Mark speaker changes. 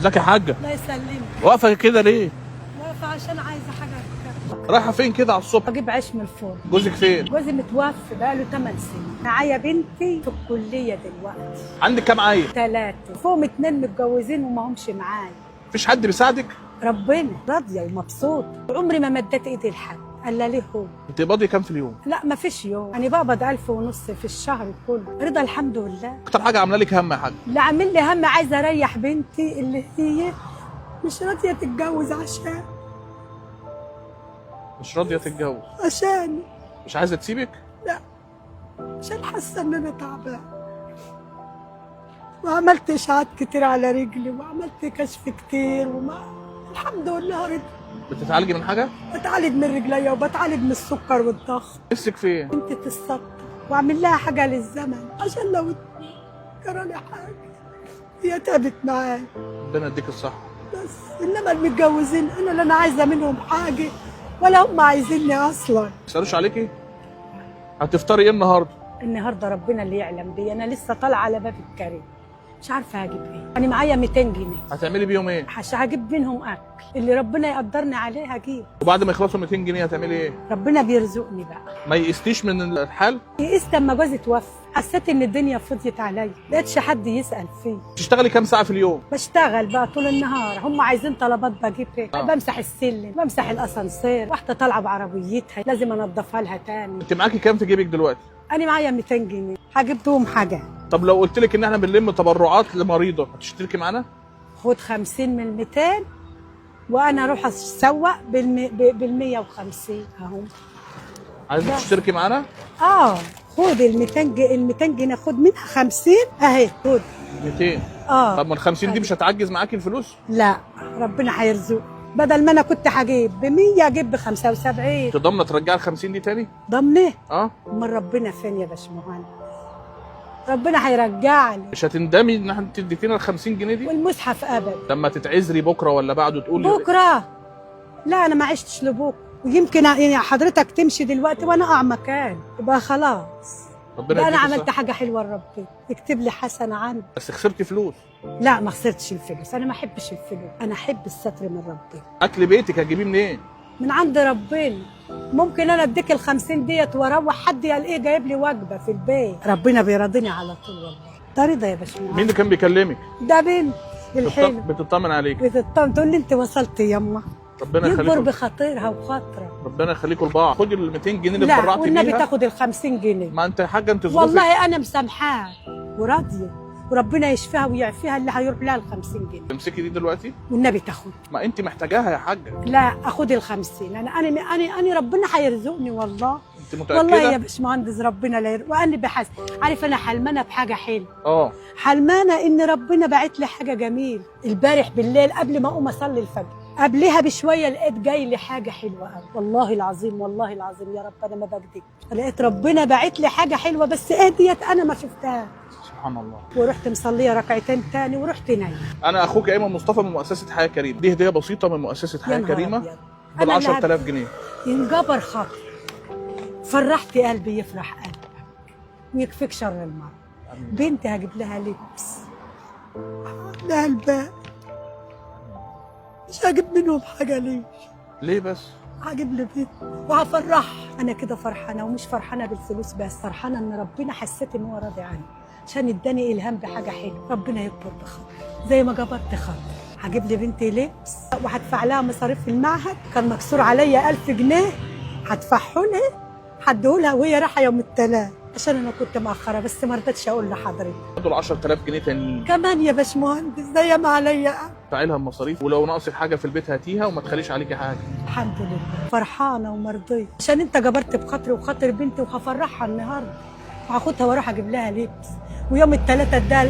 Speaker 1: ازيك يا حاجه؟
Speaker 2: الله يسلمك.
Speaker 1: واقفه كده ليه؟
Speaker 2: واقفه عشان عايزه حاجه أكل.
Speaker 1: رايحه فين كده على الصبح؟
Speaker 2: بجيب عيش من الفرن.
Speaker 1: جوزك فين؟
Speaker 2: جوزي متوفي بقاله 8 سنين. معايا بنتي في الكليه دلوقتي.
Speaker 1: عندك كام عيل؟
Speaker 2: 3 فوقهم 2 متجوزين وما همش معايا.
Speaker 1: مفيش حد بيساعدك؟
Speaker 2: ربنا راضيه ومبسوطه. عمري ما مدت ايدي لحد. قال ليه هو؟
Speaker 1: انت بتقبضي كام في اليوم؟
Speaker 2: لا ما فيش يوم، يعني بقبض 1500 في الشهر كله. رضا الحمد لله.
Speaker 1: اكتر حاجه عامله لك هم يا حاجه؟
Speaker 2: اللي عامل لي هم عايزه اريح بنتي اللي هي مش راضيه تتجوز
Speaker 1: مش راضيه تتجوز؟
Speaker 2: عشان
Speaker 1: مش عايزه تسيبك؟
Speaker 2: لا، عشان حاسه ان انا تعبان وعملت اشعاعات كتير على رجلي وعملت كشف كتير الحمد لله رضا.
Speaker 1: بتتعالجي من حاجه؟
Speaker 2: بتعالج من رجليا وبتعالج من السكر والضغط.
Speaker 1: نفسك في ايه؟
Speaker 2: بنتي تتسطر واعمل لها حاجه للزمن عشان لو جرالي حاجه هي تعبت معايا.
Speaker 1: ربنا يديك الصحه.
Speaker 2: بس انما المتجوزين انا لا انا عايزه منهم حاجه ولا هم عايزيني اصلا.
Speaker 1: ما يسالوش عليكي؟ هتفطري ايه النهارده؟
Speaker 2: النهارده ربنا اللي يعلم بي، انا لسه طالعه على باب الكريم مش عارفه هجيب ايه. انا معايا 200 جنيه.
Speaker 1: هتعملي بيهم ايه؟
Speaker 2: هجيب منهم اكل اللي ربنا يقدرني عليه هجيب.
Speaker 1: وبعد ما يخلصوا 200 جنيه هتعملي ايه؟
Speaker 2: ربنا بيرزقني بقى.
Speaker 1: ما يئستيش من الحال؟
Speaker 2: يئست لما جوزي توفى، حسيت ان الدنيا فضيت عليا، لقيتش حد يسال فيه.
Speaker 1: تشتغلي كام ساعه في اليوم؟
Speaker 2: بشتغل بقى طول النهار، هم عايزين طلبات بجيبها. بمسح السلم، بمسح الاسانسير، واحده طالعه بعربيتها لازم انضفها لها تاني.
Speaker 1: انت معاكي كام في جيبك دلوقتي؟
Speaker 2: انا معايا 200 جنيه هجيب بهم حاجه.
Speaker 1: طب لو قلت لك ان احنا بنلم تبرعات لمريضه هتشتركي معانا؟
Speaker 2: خد 50 من 200 وانا اروح اسوق بال 150 اهو.
Speaker 1: عايزه تشتركي معانا؟
Speaker 2: خد ال 200 جنيه خد منها 50 اهي خد
Speaker 1: 200. طب ما ال 50 دي مش هتعجز معاكي الفلوس؟
Speaker 2: لا ربنا هيرزقك، بدل ما انا كنت هجيب ب 100 اجيب ب 75.
Speaker 1: انت ضامنه ترجعي ال 50 دي تاني؟
Speaker 2: ضامنه؟
Speaker 1: امال
Speaker 2: ربنا فين يا باشمهندس؟ ربنا هيرجعني.
Speaker 1: مش هتندمي ان انت اديتينا ال 50 جنيه دي؟
Speaker 2: والمصحف ابدا.
Speaker 1: لما تتعذري بكره ولا بعده تقولي
Speaker 2: بكره؟ لا انا ما عشتش لبكره، ويمكن يعني حضرتك تمشي دلوقتي وانا اقع مكان يبقى خلاص.
Speaker 1: ربنا
Speaker 2: انا عملت حاجه حلوه لربنا، يكتب لي حسنه عنه.
Speaker 1: بس خسرتي فلوس.
Speaker 2: لا ما خسرتش الفلوس، انا ما احبش الفلوس، انا احب الستر من ربنا.
Speaker 1: اكل بيتك هتجيبيه منين؟ من
Speaker 2: عند ربنا. ممكن انا اديك ال 50 ديت واروح حد الاقيه جايب لي وجبه في البيت. ربنا بيراضيني على طول والله. ده رضا يا باشمهندس.
Speaker 1: مين اللي كان بيكلمك؟
Speaker 2: ده بنت الحلو.
Speaker 1: بتطمن عليك.
Speaker 2: بتطمن تقول لي انت وصلتي يما.
Speaker 1: ربنا يخليكم.
Speaker 2: يكبر بخاطرها وخاطرك.
Speaker 1: ربنا يخليكم لبعض. خدي ال 200 جنيه اللي
Speaker 2: لا
Speaker 1: اتبرعتي بيها.
Speaker 2: والنبي تاخد ال 50 جنيه.
Speaker 1: ما انت يا حاجه انت ظروفك.
Speaker 2: والله انا مسامحاك وراضيه، وربنا يشفيها ويعفيها اللي هيروح لها ال 50 جنيه.
Speaker 1: تمسكي دي دلوقتي؟
Speaker 2: والنبي تاخد.
Speaker 1: ما انت محتاجاها يا حاجه.
Speaker 2: لا اخد ال 50. انا ربنا هيرزقني والله.
Speaker 1: انت متاكده؟
Speaker 2: والله يا باشمهندس ربنا لا يرزق. وانا بحس عارف انا حلمانه بحاجه حلوه. حلمانه ان ربنا باعت لي حاجه جميل. البارح بالليل قبل ما اقوم اصلي الفجر قبلها بشويه لقيت جاي لي حاجه حلوه قوي. والله العظيم والله العظيم يا رب انا ما بكذب، لقيت ربنا باعت لي حاجه حلوه بس ايه ديت انا ما شفتهاش.
Speaker 1: سبحان الله.
Speaker 2: ورحت مصليه ركعتين تاني ورحت نايمه.
Speaker 1: انا اخوك ايمن مصطفى من مؤسسه حياه كريمه. دي هديه بسيطه من مؤسسه حياه كريمه ب 10000 جنيه. ينجبر
Speaker 2: خاطر، فرحتي قلبي يفرح قلبك ويكفيك شر المرض. بنتي هجيب لها لبس لها الباقي، مش هجيب منهم حاجه.
Speaker 1: ليه بس؟
Speaker 2: هجيب لي بيت وهفرحها. انا كده فرحانه، ومش فرحانه بالفلوس بس، فرحانه ان ربنا حسيت ان هو راضي عني عشان اداني الهام بحاجه حلوه. ربنا يكبر بخاطري زي ما جبرت خاطري. هجيب لي بنتي لبس وهدفع لها مصاريف في المعهد، كان مكسور عليا 1000 جنيه هدفعه لها، هديهولها وهي رايحه يوم الثلاث عشان انا كنت مأخره بس ما رضيتش اقول لحضرتك.
Speaker 1: دول 10000 جنيه تانيين
Speaker 2: كمان يا باشمهندس زي ما عليا.
Speaker 1: ادفعي لها المصاريف، ولو ناقصك حاجه في البيت هاتيها وما تخليش عليكي حاجه.
Speaker 2: الحمد لله فرحانه ومرضيه عشان انت جبرت بخاطري وخاطر بنتي، وهفرحها النهارده وهاخدها واروح اجيب لها لبس، ويوم الثلاثه ده